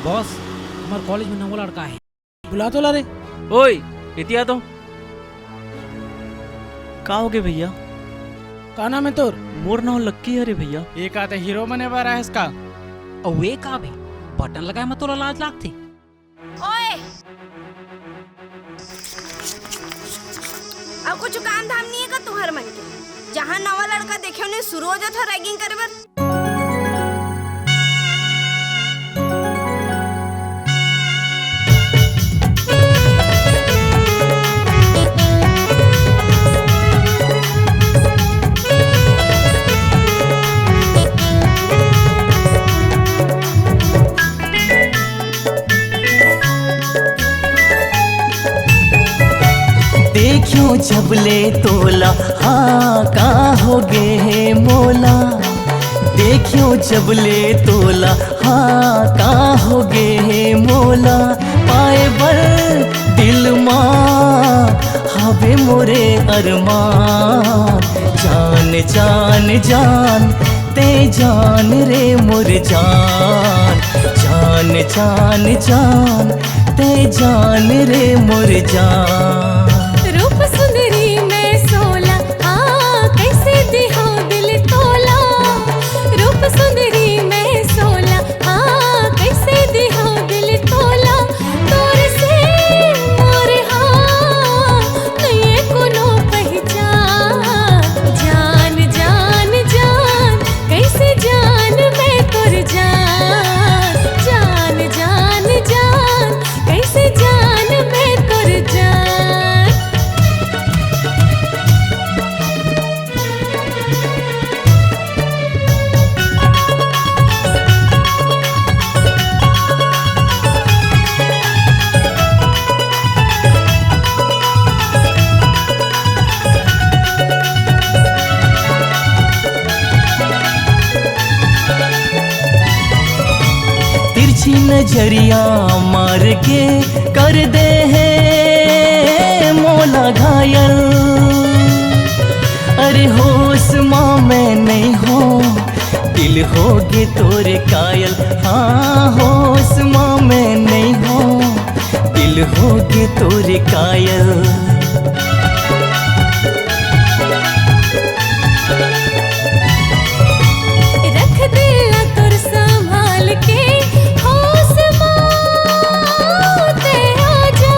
Boss, हमारे college में नवा लड़का है। बुला तो ला रे। ओए इतिया तो का हो गए भैया? का नाम है तोर? मोर नाम लक्की है रे भैया। एक आते हीरो बने बारा है इसका। और वे का बे बटन लगाए मत तोला लाज लागते। ओए अब कुछ काम धाम नहीं है का तुहर मन के? जहाँ नवा लड़का देखे उन्हें शुरू हो जाता रैगिंग करे बर। देखियो जबले तोला हाँ का हो गे है मोला। देखियो जबले तोला हाँ का हो गे है मोला। पाए बर दिल माँ हवे मोरे अरमान। जान जान जान ते जान रे मोर जान। जान जान जान ते जान रे मोर जान। रूप सुंदरी मैं सोला हाँ कैसे दिहो दिल तोला। रूप सुंदरी मैं सोला हाँ कैसे दिहो दिल तोला। तोर से मोर हाँ नहीं कोनो पहचान। जान जान जान कैसे जान मैं तोर जान। जान जान जान कैसे जान मैं तोर जान। तिरछी नजरिया मार के कर दे है मोला घायल। अरे होश माँ मैं नहीं हो दिल होगे तोरे कायल। हाँ होश माँ मैं नहीं हो दिल होगे तोरे कायल। रख दिला तोर संभाल के होश माते आजा।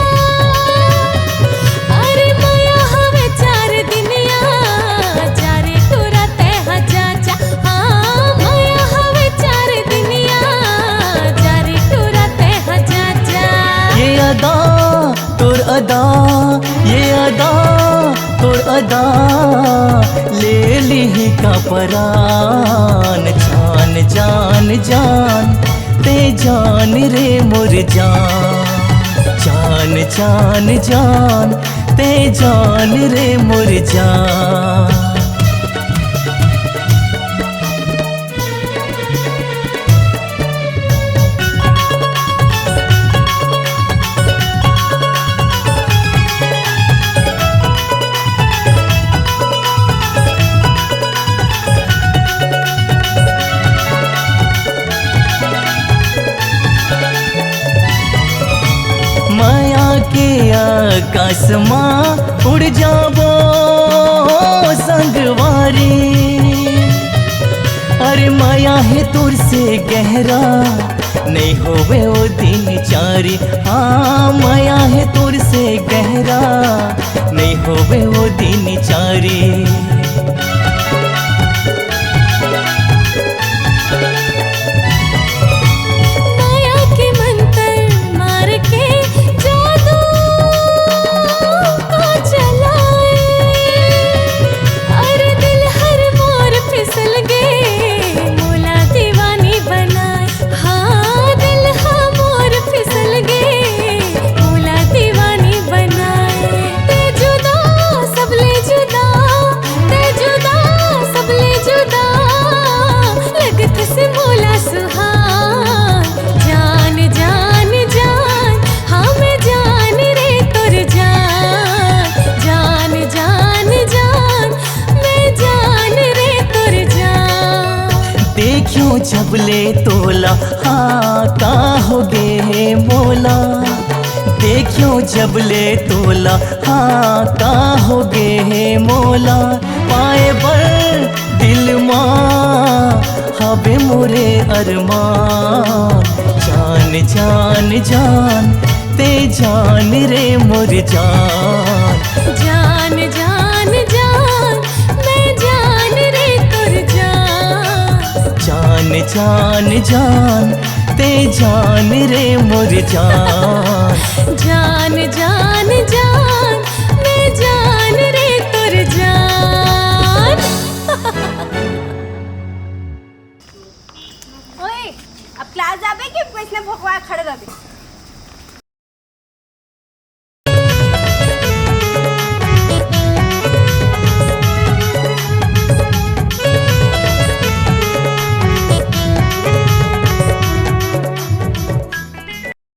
अरे माया हवे चार दिनिया चारे तोरा ते हजाचा। हाँ माया हवे चार दिनिया चारे तोरा ते हजाचा। ये अदा तोर अदा ये अदा तोर अदा ले ली का परान। जान जान जान ते जान रे मोर जान। जान जान जान ते जान रे मोर जान। माया के आकाश माँ उड़ जाबो संगवारी। अरे माया है तुर से गहरा नहीं होवे वो दिन चारी। हाँ माया है तुर से गहरा नहीं होवे वो दिन चारी। माया के मंत्र मार के जादू को चलाए। अरे दिल हर मोर फिसल गए मोला दीवानी बनाए। हाँ दिल हाँ मोर फिसल गए मोला दीवानी बनाए। ते जुदा सबले जुदा ते देखियो जब ले तोला हाँ का हो गे मोला, देखियो जब ले तोला हाँ का हो गे मोला। पाए बर दिल माँ हवे मोरे अरमान, जान जान जान ते जान रे मोर जान। जान जान जान मैं जान रे तोर जान। जान जान जान ते जान रे मोर जान। जान जान जान मैं जान रे तोर जान। ओए अब क्लास जाबे कि वैसने भोकवा खड़े रहबे?